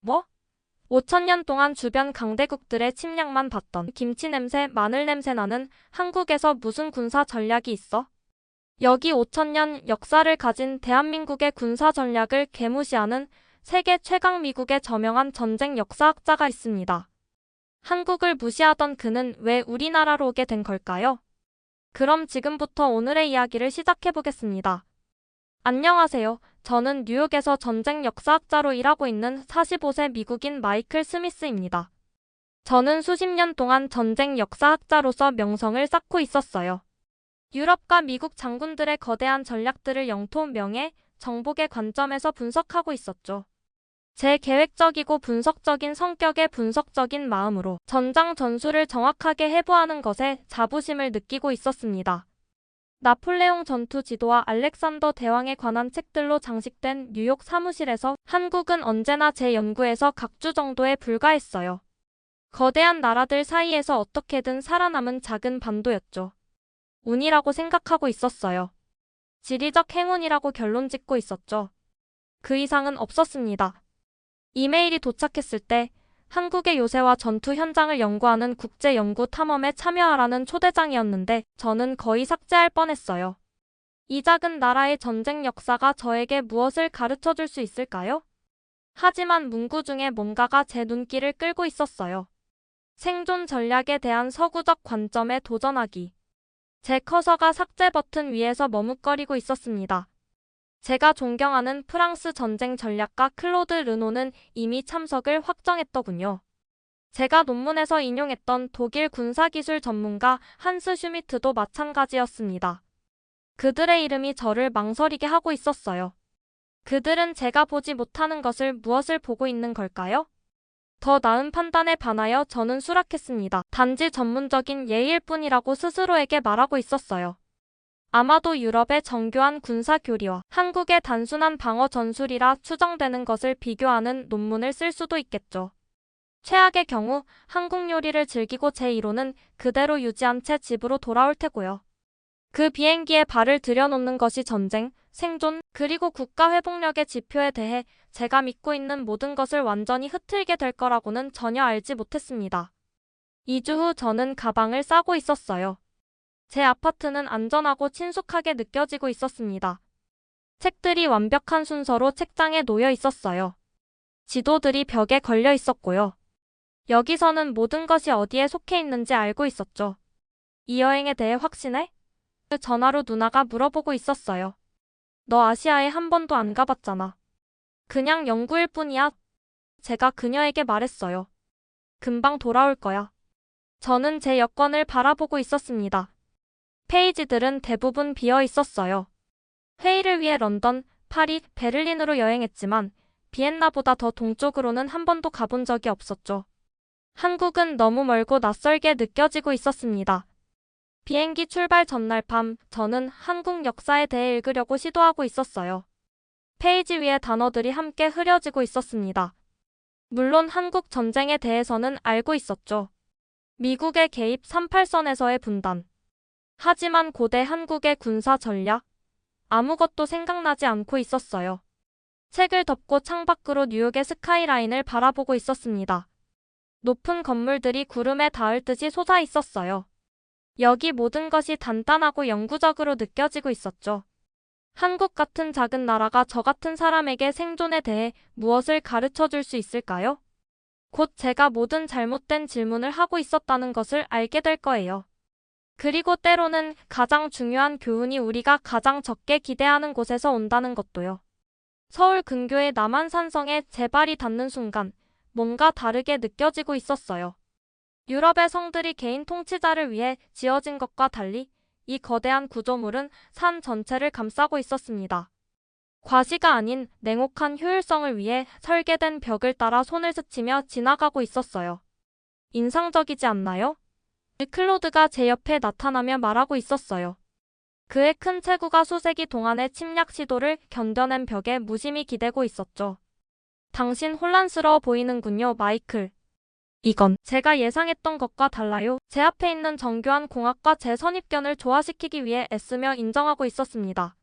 뭐? 5천년 동안 주변 강대국들의 침략만 받던 김치 냄새, 마늘 냄새 나는 한국에서 무슨 군사 전략이 있어? 여기 5천년 역사를 가진 대한민국의 군사 전략을 개무시하는 세계 최강 미국의 저명한 전쟁 역사학자가 있습니다. 한국을 무시하던 그는 왜 우리나라로 오게 된 걸까요? 그럼 지금부터 오늘의 이야기를 시작해 보겠습니다. 안녕하세요. 저는 뉴욕에서 전쟁 역사학자로 일하고 있는 45세 미국인 마이클 스미스입니다. 저는 수십 년 동안 전쟁 역사학자로서 명성을 쌓고 있었어요. 유럽과 미국 장군들의 거대한 전략들을 영토, 명예, 정복의 관점에서 분석하고 있었죠. 제 계획적이고 분석적인 성격의 분석적인 마음으로 전장 전술을 정확하게 해부하는 것에 자부심을 느끼고 있었습니다. 나폴레옹 전투 지도와 알렉산더 대왕에 관한 책들로 장식된 뉴욕 사무실에서 한국은 언제나 제 연구에서 각주 정도에 불과했어요. 거대한 나라들 사이에서 어떻게든 살아남은 작은 반도였죠. 운이라고 생각하고 있었어요. 지리적 행운이라고 결론 짓고 있었죠. 그 이상은 없었습니다. 이메일이 도착했을 때 한국의 요새와 전투 현장을 연구하는 국제연구 탐험에 참여하라는 초대장이었는데 저는 거의 삭제할 뻔했어요. 이 작은 나라의 전쟁 역사가 저에게 무엇을 가르쳐 줄 수 있을까요? 하지만 문구 중에 뭔가가 제 눈길을 끌고 있었어요. 생존 전략에 대한 서구적 관점에 도전하기. 제 커서가 삭제 버튼 위에서 머뭇거리고 있었습니다. 제가 존경하는 프랑스 전쟁 전략가 클로드 르노는 이미 참석을 확정했더군요. 제가 논문에서 인용했던 독일 군사기술 전문가 한스 슈미트도 마찬가지였습니다. 그들의 이름이 저를 망설이게 하고 있었어요. 그들은 제가 보지 못하는 것을 무엇을 보고 있는 걸까요? 더 나은 판단에 반하여 저는 수락했습니다. 단지 전문적인 예일 뿐이라고 스스로에게 말하고 있었어요. 아마도 유럽의 정교한 군사 교리와 한국의 단순한 방어 전술이라 추정되는 것을 비교하는 논문을 쓸 수도 있겠죠. 최악의 경우 한국 요리를 즐기고 제 이론은 그대로 유지한 채 집으로 돌아올 테고요. 그 비행기에 발을 들여놓는 것이 전쟁, 생존, 그리고 국가 회복력의 지표에 대해 제가 믿고 있는 모든 것을 완전히 흐트리게 될 거라고는 전혀 알지 못했습니다. 2주 후 저는 가방을 싸고 있었어요. 제 아파트는 안전하고 친숙하게 느껴지고 있었습니다. 책들이 완벽한 순서로 책장에 놓여 있었어요. 지도들이 벽에 걸려 있었고요. 여기서는 모든 것이 어디에 속해 있는지 알고 있었죠. 이 여행에 대해 확신해? 전화로 누나가 물어보고 있었어요. 너 아시아에 한 번도 안 가봤잖아. 그냥 연구일 뿐이야. 제가 그녀에게 말했어요. 금방 돌아올 거야. 저는 제 여권을 바라보고 있었습니다. 페이지들은 대부분 비어 있었어요. 회의를 위해 런던, 파리, 베를린으로 여행했지만 비엔나보다 더 동쪽으로는 한 번도 가본 적이 없었죠. 한국은 너무 멀고 낯설게 느껴지고 있었습니다. 비행기 출발 전날 밤 저는 한국 역사에 대해 읽으려고 시도하고 있었어요. 페이지 위에 단어들이 함께 흐려지고 있었습니다. 물론 한국 전쟁에 대해서는 알고 있었죠. 미국의 개입 38선에서의 분단. 하지만 고대 한국의 군사 전략? 아무것도 생각나지 않고 있었어요. 책을 덮고 창밖으로 뉴욕의 스카이라인을 바라보고 있었습니다. 높은 건물들이 구름에 닿을 듯이 솟아 있었어요. 여기 모든 것이 단단하고 영구적으로 느껴지고 있었죠. 한국 같은 작은 나라가 저 같은 사람에게 생존에 대해 무엇을 가르쳐 줄 수 있을까요? 곧 제가 모든 잘못된 질문을 하고 있었다는 것을 알게 될 거예요. 그리고 때로는 가장 중요한 교훈이 우리가 가장 적게 기대하는 곳에서 온다는 것도요. 서울 근교의 남한산성에 제 발이 닿는 순간 뭔가 다르게 느껴지고 있었어요. 유럽의 성들이 개인 통치자를 위해 지어진 것과 달리 이 거대한 구조물은 산 전체를 감싸고 있었습니다. 과시가 아닌 냉혹한 효율성을 위해 설계된 벽을 따라 손을 스치며 지나가고 있었어요. 인상적이지 않나요? 클로드가 제 옆에 나타나며 말하고 있었어요. 그의 큰 체구가 수세기 동안의 침략 시도를 견뎌낸 벽에 무심히 기대고 있었죠. 당신 혼란스러워 보이는군요, 마이클. 이건 제가 예상했던 것과 달라요. 제 앞에 있는 정교한 공학과 제 선입견을 조화시키기 위해 애쓰며 인정하고 있었습니다.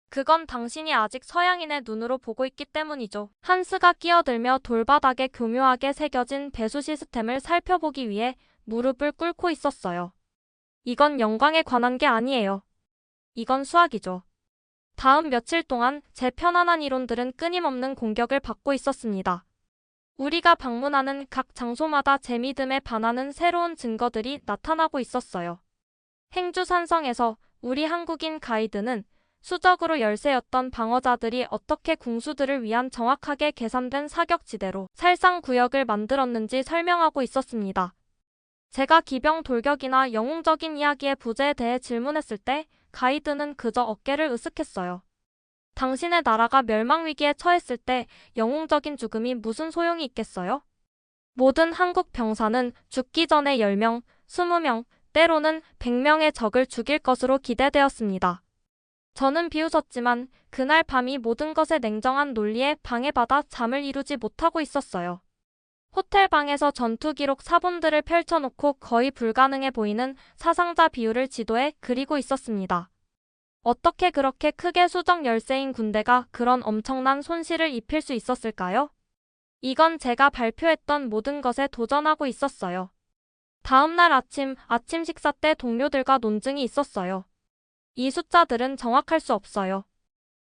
그건 당신이 아직 서양인의 눈으로 보고 있기 때문이죠. 한스가 끼어들며 돌바닥에 교묘하게 새겨진 배수 시스템을 살펴보기 위해 무릎을 꿇고 있었어요. 이건 영광에 관한 게 아니에요. 이건 수학이죠. 다음 며칠 동안 제 편안한 이론들은 끊임없는 공격을 받고 있었습니다. 우리가 방문하는 각 장소마다 제 믿음에 반하는 새로운 증거들이 나타나고 있었어요. 행주산성에서 우리 한국인 가이드는 수적으로 열세였던 방어자들이 어떻게 궁수들을 위한 정확하게 계산된 사격지대로 살상구역을 만들었는지 설명하고 있었습니다. 제가 기병 돌격이나 영웅적인 이야기의 부재에 대해 질문했을 때 가이드는 그저 어깨를 으쓱했어요. 당신의 나라가 멸망위기에 처했을 때 영웅적인 죽음이 무슨 소용이 있겠어요? 모든 한국 병사는 죽기 전에 10명, 20명, 때로는 100명의 적을 죽일 것으로 기대되었습니다. 저는 비웃었지만 그날 밤이 모든 것의 냉정한 논리에 방해받아 잠을 이루지 못하고 있었어요. 호텔 방에서 전투 기록 사본들을 펼쳐놓고 거의 불가능해 보이는 사상자 비율을 지도에 그리고 있었습니다. 어떻게 그렇게 크게 수적 열세인 군대가 그런 엄청난 손실을 입힐 수 있었을까요? 이건 제가 발표했던 모든 것에 도전하고 있었어요. 다음 날 아침 식사 때 동료들과 논증이 있었어요. 이 숫자들은 정확할 수 없어요.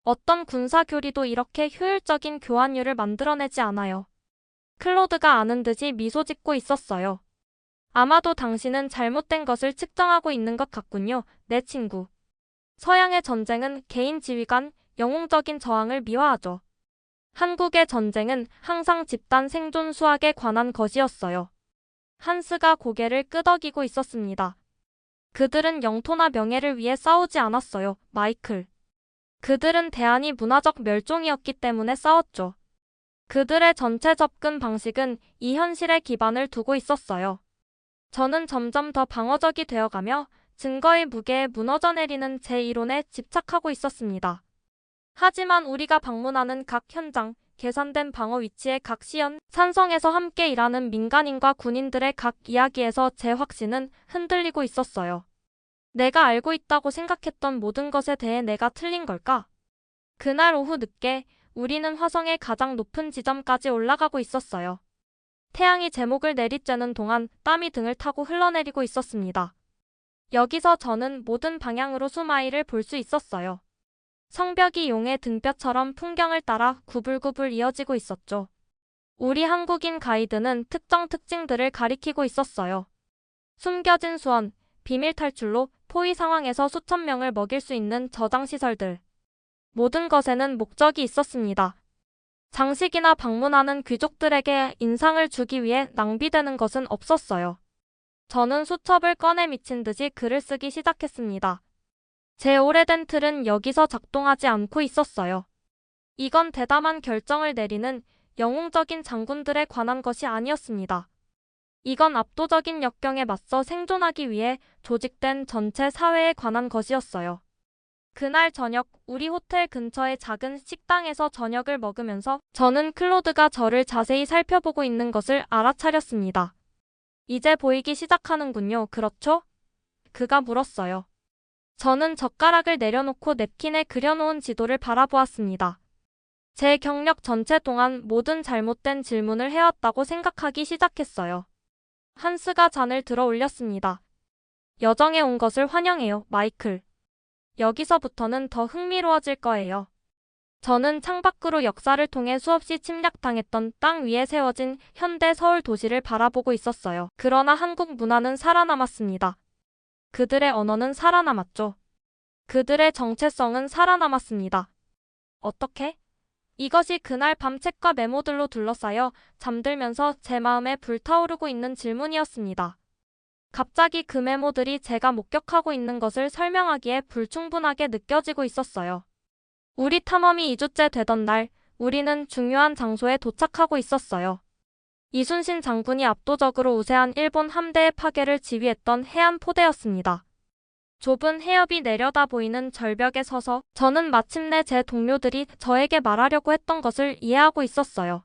어떤 군사 교리도 이렇게 효율적인 교환율을 만들어내지 않아요. 클로드가 아는 듯이 미소 짓고 있었어요. 아마도 당신은 잘못된 것을 측정하고 있는 것 같군요, 내 친구. 서양의 전쟁은 개인 지휘관, 영웅적인 저항을 미화하죠. 한국의 전쟁은 항상 집단 생존 수학에 관한 것이었어요. 한스가 고개를 끄덕이고 있었습니다. 그들은 영토나 명예를 위해 싸우지 않았어요, 마이클. 그들은 대한이 문화적 멸종이었기 때문에 싸웠죠. 그들의 전체 접근 방식은 이 현실에 기반을 두고 있었어요. 저는 점점 더 방어적이 되어가며 증거의 무게에 무너져 내리는 제 이론에 집착하고 있었습니다. 하지만 우리가 방문하는 각 현장, 계산된 방어 위치의 각 시연, 산성에서 함께 일하는 민간인과 군인들의 각 이야기에서 제 확신은 흔들리고 있었어요. 내가 알고 있다고 생각했던 모든 것에 대해 내가 틀린 걸까? 그날 오후 늦게 우리는 화성의 가장 높은 지점까지 올라가고 있었어요. 태양이 제목을 내리쬐는 동안 땀이 등을 타고 흘러내리고 있었습니다. 여기서 저는 모든 방향으로 수마일을 볼 수 있었어요. 성벽이 용의 등뼈처럼 풍경을 따라 구불구불 이어지고 있었죠. 우리 한국인 가이드는 특정 특징들을 가리키고 있었어요. 숨겨진 수원, 비밀 탈출로 포위 상황에서 수천 명을 먹일 수 있는 저장시설들. 모든 것에는 목적이 있었습니다. 장식이나 방문하는 귀족들에게 인상을 주기 위해 낭비되는 것은 없었어요. 저는 수첩을 꺼내 미친 듯이 글을 쓰기 시작했습니다. 제 오래된 틀은 여기서 작동하지 않고 있었어요. 이건 대담한 결정을 내리는 영웅적인 장군들에 관한 것이 아니었습니다. 이건 압도적인 역경에 맞서 생존하기 위해 조직된 전체 사회에 관한 것이었어요. 그날 저녁 우리 호텔 근처의 작은 식당에서 저녁을 먹으면서 저는 클로드가 저를 자세히 살펴보고 있는 것을 알아차렸습니다. 이제 보이기 시작하는군요, 그렇죠? 그가 물었어요. 저는 젓가락을 내려놓고 냅킨에 그려놓은 지도를 바라보았습니다. 제 경력 전체 동안 모든 잘못된 질문을 해왔다고 생각하기 시작했어요. 한스가 잔을 들어 올렸습니다. 여정에 온 것을 환영해요, 마이클. 여기서부터는 더 흥미로워질 거예요. 저는 창밖으로 역사를 통해 수없이 침략당했던 땅 위에 세워진 현대 서울 도시를 바라보고 있었어요. 그러나 한국 문화는 살아남았습니다. 그들의 언어는 살아남았죠. 그들의 정체성은 살아남았습니다. 어떻게? 이것이 그날 밤 책과 메모들로 둘러싸여 잠들면서 제 마음에 불타오르고 있는 질문이었습니다. 갑자기 그 메모들이 제가 목격하고 있는 것을 설명하기에 불충분하게 느껴지고 있었어요. 우리 탐험이 2주째 되던 날, 우리는 중요한 장소에 도착하고 있었어요. 이순신 장군이 압도적으로 우세한 일본 함대의 파괴를 지휘했던 해안 포대였습니다. 좁은 해협이 내려다 보이는 절벽에 서서 저는 마침내 제 동료들이 저에게 말하려고 했던 것을 이해하고 있었어요.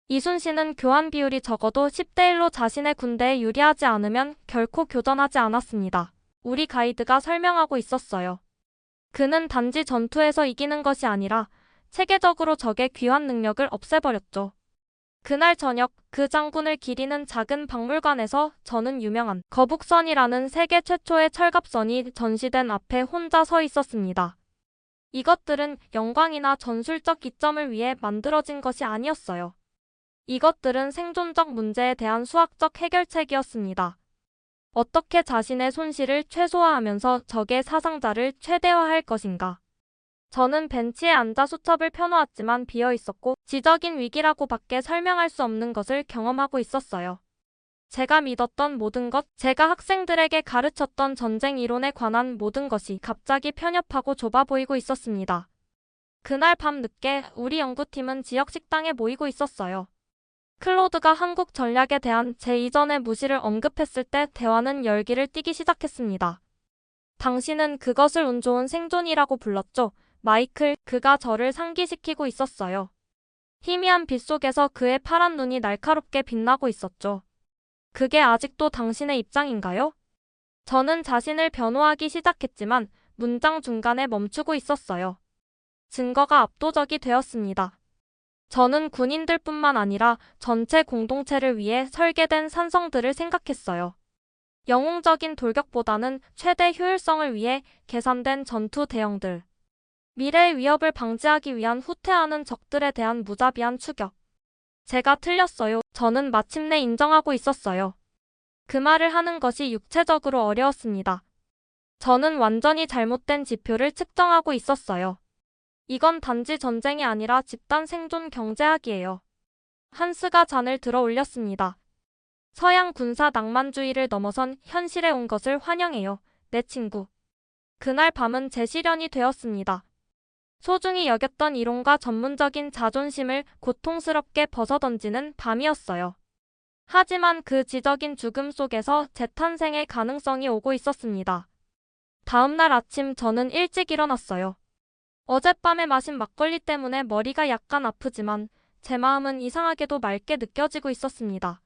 이순신은 교환 비율이 적어도 10대 1로 자신의 군대에 유리하지 않으면 결코 교전하지 않았습니다. 우리 가이드가 설명하고 있었어요. 그는 단지 전투에서 이기는 것이 아니라 체계적으로 적의 귀환 능력을 없애버렸죠. 그날 저녁 그 장군을 기리는 작은 박물관에서 저는 유명한 거북선이라는 세계 최초의 철갑선이 전시된 앞에 혼자 서 있었습니다. 이것들은 영광이나 전술적 이점을 위해 만들어진 것이 아니었어요. 이것들은 생존적 문제에 대한 수학적 해결책이었습니다. 어떻게 자신의 손실을 최소화하면서 적의 사상자를 최대화할 것인가. 저는 벤치에 앉아 수첩을 펴놓았지만 비어 있었고 지적인 위기라고 밖에 설명할 수 없는 것을 경험하고 있었어요. 제가 믿었던 모든 것, 제가 학생들에게 가르쳤던 전쟁 이론에 관한 모든 것이 갑자기 편협하고 좁아 보이고 있었습니다. 그날 밤 늦게 우리 연구팀은 지역 식당에 모이고 있었어요. 클로드가 한국 전략에 대한 제 이전의 무시를 언급했을 때 대화는 열기를 띠기 시작했습니다. 당신은 그것을 운 좋은 생존이라고 불렀죠. 마이클, 그가 저를 상기시키고 있었어요. 희미한 빛 속에서 그의 파란 눈이 날카롭게 빛나고 있었죠. 그게 아직도 당신의 입장인가요? 저는 자신을 변호하기 시작했지만 문장 중간에 멈추고 있었어요. 증거가 압도적이 되었습니다. 저는 군인들뿐만 아니라 전체 공동체를 위해 설계된 산성들을 생각했어요. 영웅적인 돌격보다는 최대 효율성을 위해 계산된 전투 대형들. 미래의 위협을 방지하기 위한 후퇴하는 적들에 대한 무자비한 추격. 제가 틀렸어요. 저는 마침내 인정하고 있었어요. 그 말을 하는 것이 육체적으로 어려웠습니다. 저는 완전히 잘못된 지표를 측정하고 있었어요. 이건 단지 전쟁이 아니라 집단 생존 경제학이에요. 한스가 잔을 들어 올렸습니다. 서양 군사 낭만주의를 넘어선 현실에 온 것을 환영해요, 내 친구. 그날 밤은 제 시련이 되었습니다. 소중히 여겼던 이론과 전문적인 자존심을 고통스럽게 벗어던지는 밤이었어요. 하지만 그 지적인 죽음 속에서 재탄생의 가능성이 오고 있었습니다. 다음 날 아침 저는 일찍 일어났어요. 어젯밤에 마신 막걸리 때문에 머리가 약간 아프지만 제 마음은 이상하게도 맑게 느껴지고 있었습니다.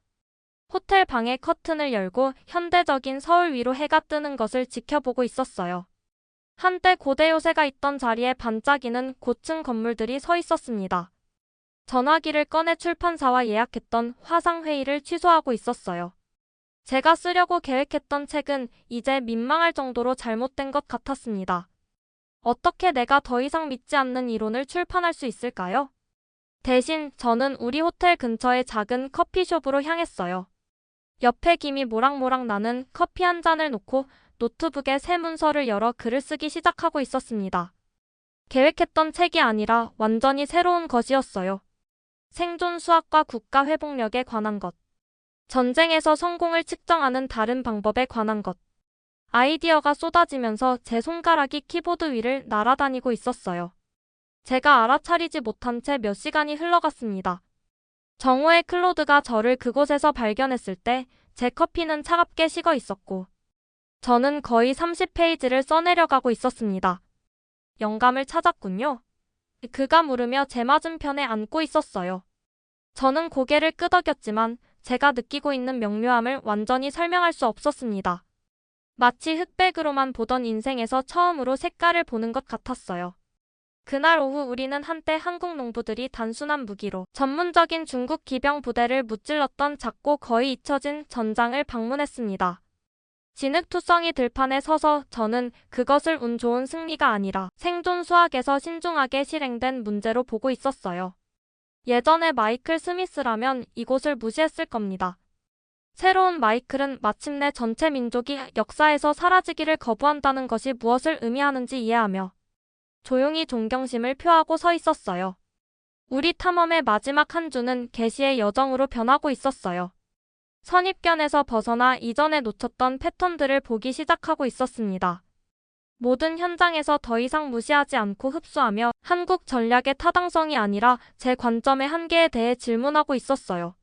호텔 방의 커튼을 열고 현대적인 서울 위로 해가 뜨는 것을 지켜보고 있었어요. 한때 고대 요새가 있던 자리에 반짝이는 고층 건물들이 서 있었습니다. 전화기를 꺼내 출판사와 예약했던 화상회의를 취소하고 있었어요. 제가 쓰려고 계획했던 책은 이제 민망할 정도로 잘못된 것 같았습니다. 어떻게 내가 더 이상 믿지 않는 이론을 출판할 수 있을까요? 대신 저는 우리 호텔 근처의 작은 커피숍으로 향했어요. 옆에 김이 모락모락 나는 커피 한 잔을 놓고 노트북에 새 문서를 열어 글을 쓰기 시작하고 있었습니다. 계획했던 책이 아니라 완전히 새로운 것이었어요. 생존 수학과 국가 회복력에 관한 것. 전쟁에서 성공을 측정하는 다른 방법에 관한 것. 아이디어가 쏟아지면서 제 손가락이 키보드 위를 날아다니고 있었어요. 제가 알아차리지 못한 채 몇 시간이 흘러갔습니다. 정오에 클로드가 저를 그곳에서 발견했을 때 제 커피는 차갑게 식어 있었고 저는 거의 30페이지를 써내려가고 있었습니다. 영감을 찾았군요. 그가 물으며 제 맞은편에 앉고 있었어요. 저는 고개를 끄덕였지만 제가 느끼고 있는 명료함을 완전히 설명할 수 없었습니다. 마치 흑백으로만 보던 인생에서 처음으로 색깔을 보는 것 같았어요. 그날 오후 우리는 한때 한국 농부들이 단순한 무기로 전문적인 중국 기병 부대를 무찔렀던 작고 거의 잊혀진 전장을 방문했습니다. 진흙투성이 들판에 서서 저는 그것을 운 좋은 승리가 아니라 생존 수학에서 신중하게 실행된 문제로 보고 있었어요. 예전에 마이클 스미스라면 이곳을 무시했을 겁니다. 새로운 마이클은 마침내 전체 민족이 역사에서 사라지기를 거부한다는 것이 무엇을 의미하는지 이해하며 조용히 존경심을 표하고 서 있었어요. 우리 탐험의 마지막 한 주는 계시의 여정으로 변하고 있었어요. 선입견에서 벗어나 이전에 놓쳤던 패턴들을 보기 시작하고 있었습니다. 모든 현장에서 더 이상 무시하지 않고 흡수하며 한국 전략의 타당성이 아니라 제 관점의 한계에 대해 질문하고 있었어요.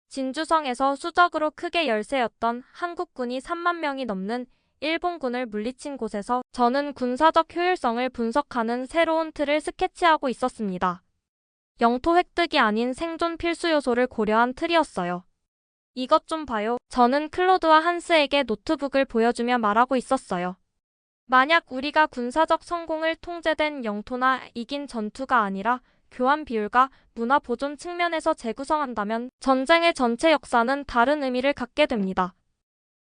진주성에서 수적으로 크게 열세였던 한국군이 3만 명이 넘는 일본군을 물리친 곳에서 저는 군사적 효율성을 분석하는 새로운 틀을 스케치하고 있었습니다. 영토 획득이 아닌 생존 필수 요소를 고려한 틀이었어요. 이것 좀 봐요. 저는 클로드와 한스에게 노트북을 보여주며 말하고 있었어요. 만약 우리가 군사적 성공을 통제된 영토나 이긴 전투가 아니라 교환 비율과 문화 보존 측면에서 재구성한다면 전쟁의 전체 역사는 다른 의미를 갖게 됩니다.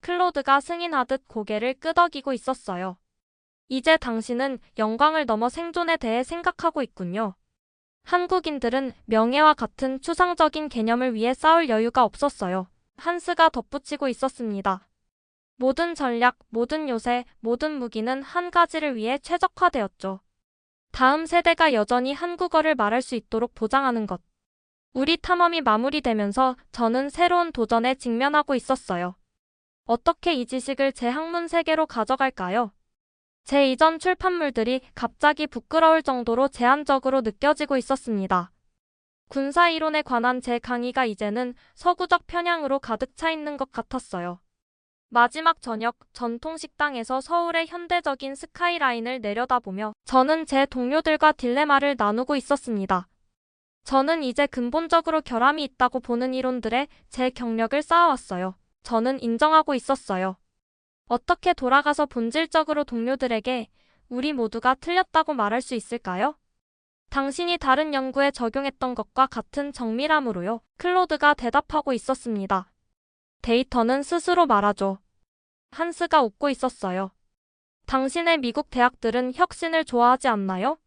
클로드가 승인하듯 고개를 끄덕이고 있었어요. 이제 당신은 영광을 넘어 생존에 대해 생각하고 있군요. 한국인들은 명예와 같은 추상적인 개념을 위해 싸울 여유가 없었어요. 한스가 덧붙이고 있었습니다. 모든 전략, 모든 요새, 모든 무기는 한 가지를 위해 최적화되었죠. 다음 세대가 여전히 한국어를 말할 수 있도록 보장하는 것. 우리 탐험이 마무리되면서 저는 새로운 도전에 직면하고 있었어요. 어떻게 이 지식을 제 학문 세계로 가져갈까요? 제 이전 출판물들이 갑자기 부끄러울 정도로 제한적으로 느껴지고 있었습니다. 군사 이론에 관한 제 강의가 이제는 서구적 편향으로 가득 차 있는 것 같았어요. 마지막 저녁, 전통 식당에서 서울의 현대적인 스카이라인을 내려다보며 저는 제 동료들과 딜레마를 나누고 있었습니다. 저는 이제 근본적으로 결함이 있다고 보는 이론들에 제 경력을 쌓아왔어요. 저는 인정하고 있었어요. 어떻게 돌아가서 본질적으로 동료들에게 우리 모두가 틀렸다고 말할 수 있을까요? 당신이 다른 연구에 적용했던 것과 같은 정밀함으로요. 클로드가 대답하고 있었습니다. 데이터는 스스로 말하죠. 한스가 웃고 있었어요. 당신의 미국 대학들은 혁신을 좋아하지 않나요?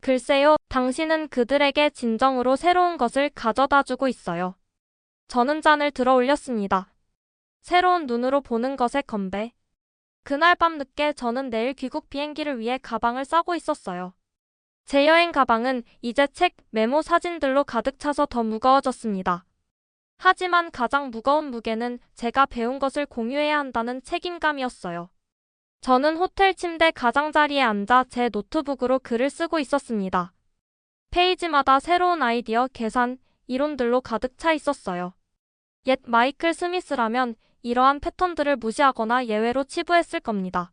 글쎄요, 당신은 그들에게 진정으로 새로운 것을 가져다 주고 있어요. 저는 잔을 들어 올렸습니다. 새로운 눈으로 보는 것에 건배. 그날 밤 늦게 저는 내일 귀국 비행기를 위해 가방을 싸고 있었어요. 제 여행 가방은 이제 책, 메모, 사진들로 가득 차서 더 무거워졌습니다. 하지만 가장 무거운 무게는 제가 배운 것을 공유해야 한다는 책임감이었어요. 저는 호텔 침대 가장자리에 앉아 제 노트북으로 글을 쓰고 있었습니다. 페이지마다 새로운 아이디어, 계산, 이론들로 가득 차 있었어요. 옛 마이클 스미스라면 이러한 패턴들을 무시하거나 예외로 치부했을 겁니다.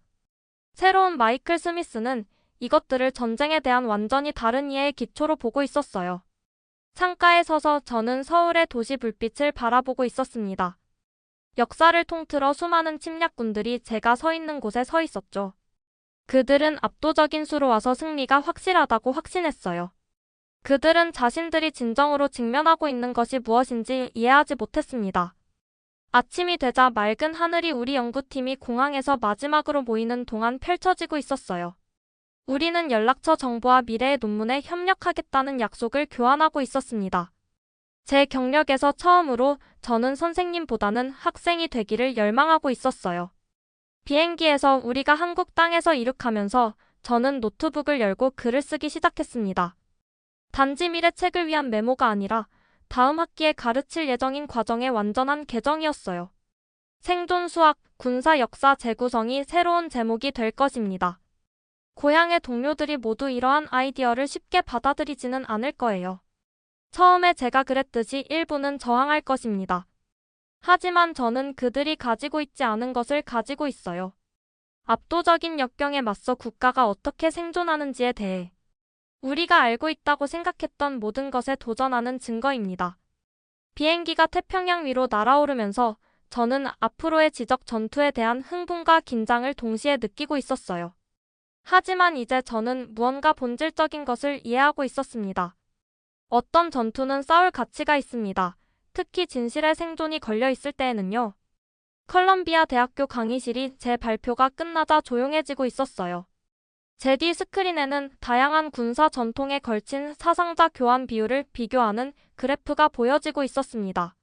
새로운 마이클 스미스는 이것들을 전쟁에 대한 완전히 다른 이해의 기초로 보고 있었어요. 창가에 서서 저는 서울의 도시 불빛을 바라보고 있었습니다. 역사를 통틀어 수많은 침략군들이 제가 서 있는 곳에 서 있었죠. 그들은 압도적인 수로 와서 승리가 확실하다고 확신했어요. 그들은 자신들이 진정으로 직면하고 있는 것이 무엇인지 이해하지 못했습니다. 아침이 되자 맑은 하늘이 우리 연구팀이 공항에서 마지막으로 모이는 동안 펼쳐지고 있었어요. 우리는 연락처 정보와 미래의 논문에 협력하겠다는 약속을 교환하고 있었습니다. 제 경력에서 처음으로 저는 선생님보다는 학생이 되기를 열망하고 있었어요. 비행기에서 우리가 한국 땅에서 이륙하면서 저는 노트북을 열고 글을 쓰기 시작했습니다. 단지 미래 책을 위한 메모가 아니라 다음 학기에 가르칠 예정인 과정의 완전한 개정이었어요. 생존 수학, 군사 역사 재구성이 새로운 제목이 될 것입니다. 고향의 동료들이 모두 이러한 아이디어를 쉽게 받아들이지는 않을 거예요. 처음에 제가 그랬듯이 일부는 저항할 것입니다. 하지만 저는 그들이 가지고 있지 않은 것을 가지고 있어요. 압도적인 역경에 맞서 국가가 어떻게 생존하는지에 대해 우리가 알고 있다고 생각했던 모든 것에 도전하는 증거입니다. 비행기가 태평양 위로 날아오르면서 저는 앞으로의 지적 전투에 대한 흥분과 긴장을 동시에 느끼고 있었어요. 하지만 이제 저는 무언가 본질적인 것을 이해하고 있었습니다. 어떤 전투는 싸울 가치가 있습니다. 특히 진실의 생존이 걸려 있을 때에는요. 컬럼비아 대학교 강의실이 제 발표가 끝나자 조용해지고 있었어요. 제 뒤 스크린에는 다양한 군사 전통에 걸친 사상자 교환 비율을 비교하는 그래프가 보여지고 있었습니다.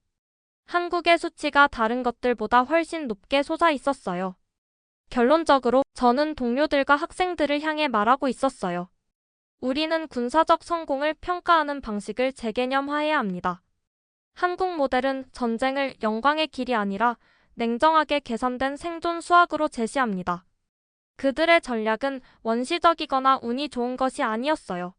한국의 수치가 다른 것들보다 훨씬 높게 솟아 있었어요. 결론적으로 저는 동료들과 학생들을 향해 말하고 있었어요. 우리는 군사적 성공을 평가하는 방식을 재개념화해야 합니다. 한국 모델은 전쟁을 영광의 길이 아니라 냉정하게 계산된 생존 수학으로 제시합니다. 그들의 전략은 원시적이거나 운이 좋은 것이 아니었어요.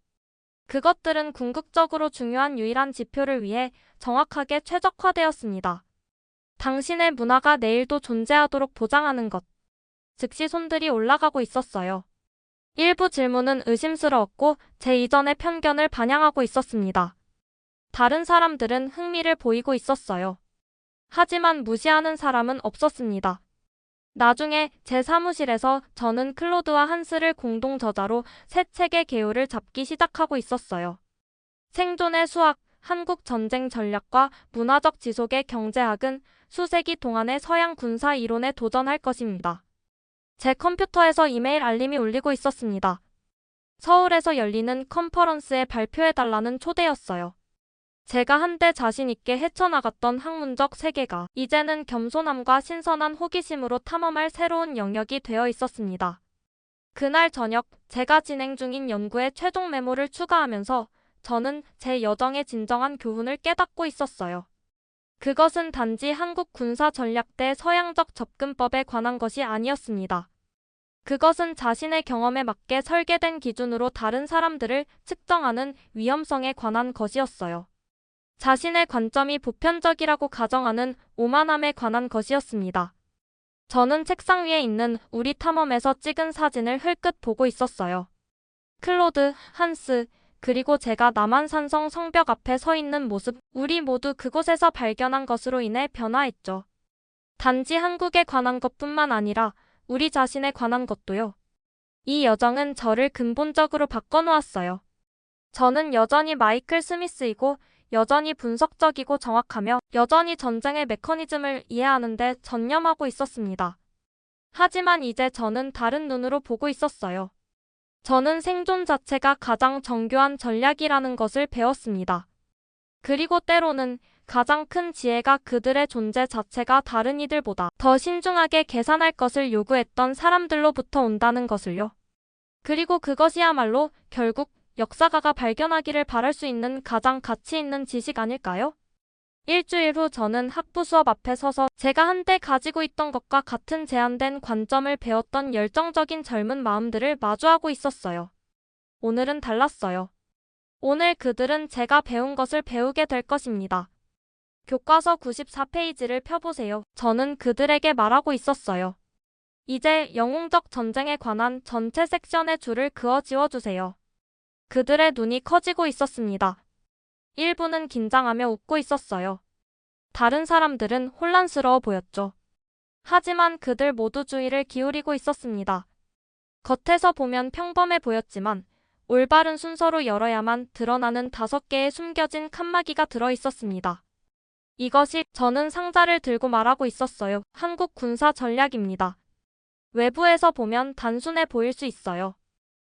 그것들은 궁극적으로 중요한 유일한 지표를 위해 정확하게 최적화되었습니다. 당신의 문화가 내일도 존재하도록 보장하는 것. 즉시 손들이 올라가고 있었어요. 일부 질문은 의심스러웠고 제 이전의 편견을 반영하고 있었습니다. 다른 사람들은 흥미를 보이고 있었어요. 하지만 무시하는 사람은 없었습니다. 나중에 제 사무실에서 저는 클로드와 한스를 공동 저자로 새 책의 개요를 잡기 시작하고 있었어요. 생존의 수학, 한국 전쟁 전략과 문화적 지속의 경제학은 수세기 동안의 서양 군사 이론에 도전할 것입니다. 제 컴퓨터에서 이메일 알림이 울리고 있었습니다. 서울에서 열리는 컨퍼런스에 발표해달라는 초대였어요. 제가 한때 자신있게 헤쳐나갔던 학문적 세계가 이제는 겸손함과 신선한 호기심으로 탐험할 새로운 영역이 되어 있었습니다. 그날 저녁 제가 진행 중인 연구에 최종 메모를 추가하면서 저는 제 여정의 진정한 교훈을 깨닫고 있었어요. 그것은 단지 한국 군사전략대 서양적 접근법에 관한 것이 아니었습니다. 그것은 자신의 경험에 맞게 설계된 기준으로 다른 사람들을 측정하는 위험성에 관한 것이었어요. 자신의 관점이 보편적이라고 가정하는 오만함에 관한 것이었습니다. 저는 책상 위에 있는 우리 탐험에서 찍은 사진을 흘끗 보고 있었어요. 클로드, 한스, 그리고 제가 남한산성 성벽 앞에 서 있는 모습, 우리 모두 그곳에서 발견한 것으로 인해 변화했죠. 단지 한국에 관한 것뿐만 아니라 우리 자신에 관한 것도요. 이 여정은 저를 근본적으로 바꿔놓았어요. 저는 여전히 마이클 스미스이고 여전히 분석적이고 정확하며 여전히 전쟁의 메커니즘을 이해하는 데 전념하고 있었습니다. 하지만 이제 저는 다른 눈으로 보고 있었어요. 저는 생존 자체가 가장 정교한 전략이라는 것을 배웠습니다. 그리고 때로는 가장 큰 지혜가 그들의 존재 자체가 다른 이들보다 더 신중하게 계산할 것을 요구했던 사람들로부터 온다는 것을요. 그리고 그것이야말로 결국 역사가가 발견하기를 바랄 수 있는 가장 가치 있는 지식 아닐까요? 일주일 후 저는 학부 수업 앞에 서서 제가 한때 가지고 있던 것과 같은 제한된 관점을 배웠던 열정적인 젊은 마음들을 마주하고 있었어요. 오늘은 달랐어요. 오늘 그들은 제가 배운 것을 배우게 될 것입니다. 교과서 94페이지를 펴보세요. 저는 그들에게 말하고 있었어요. 이제 영웅적 전쟁에 관한 전체 섹션의 줄을 그어 지워주세요. 그들의 눈이 커지고 있었습니다. 일부는 긴장하며 웃고 있었어요. 다른 사람들은 혼란스러워 보였죠. 하지만 그들 모두 주의를 기울이고 있었습니다. 겉에서 보면 평범해 보였지만 올바른 순서로 열어야만 드러나는 5개의 숨겨진 칸막이가 들어 있었습니다. 이것이 저는 상자를 들고 말하고 있었어요. 한국 군사 전략입니다. 외부에서 보면 단순해 보일 수 있어요.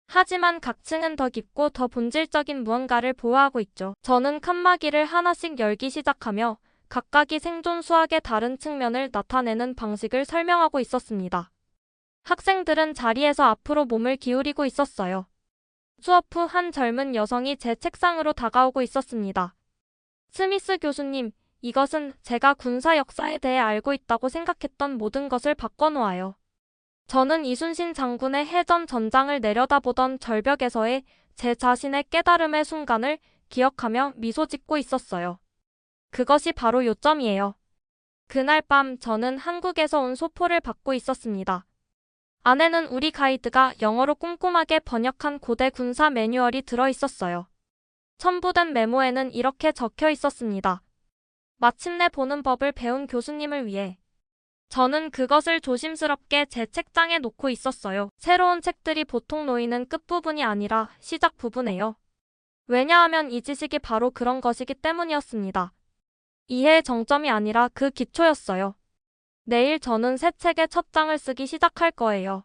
하지만 각 층은 더 깊고 더 본질적인 무언가를 보호하고 있죠. 저는 칸막이를 하나씩 열기 시작하며 각각이 생존 수학의 다른 측면을 나타내는 방식을 설명하고 있었습니다. 학생들은 자리에서 앞으로 몸을 기울이고 있었어요. 수업 후 한 젊은 여성이 제 책상으로 다가오고 있었습니다. 스미스 교수님, 이것은 제가 군사 역사에 대해 알고 있다고 생각했던 모든 것을 바꿔놓아요. 저는 이순신 장군의 해전 전장을 내려다보던 절벽에서의 제 자신의 깨달음의 순간을 기억하며 미소 짓고 있었어요. 그것이 바로 요점이에요. 그날 밤 저는 한국에서 온 소포를 받고 있었습니다. 안에는 우리 가이드가 영어로 꼼꼼하게 번역한 고대 군사 매뉴얼이 들어 있었어요. 첨부된 메모에는 이렇게 적혀 있었습니다. 마침내 보는 법을 배운 교수님을 위해. 저는 그것을 조심스럽게 제 책장에 놓고 있었어요. 새로운 책들이 보통 놓이는 끝부분이 아니라 시작 부분에요. 왜냐하면 이 지식이 바로 그런 것이기 때문이었습니다. 이해의 정점이 아니라 그 기초였어요. 내일 저는 새 책의 첫 장을 쓰기 시작할 거예요.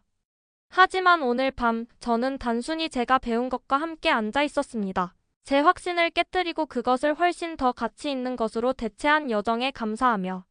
하지만 오늘 밤 저는 단순히 제가 배운 것과 함께 앉아 있었습니다. 제 확신을 깨뜨리고 그것을 훨씬 더 가치 있는 것으로 대체한 여정에 감사하며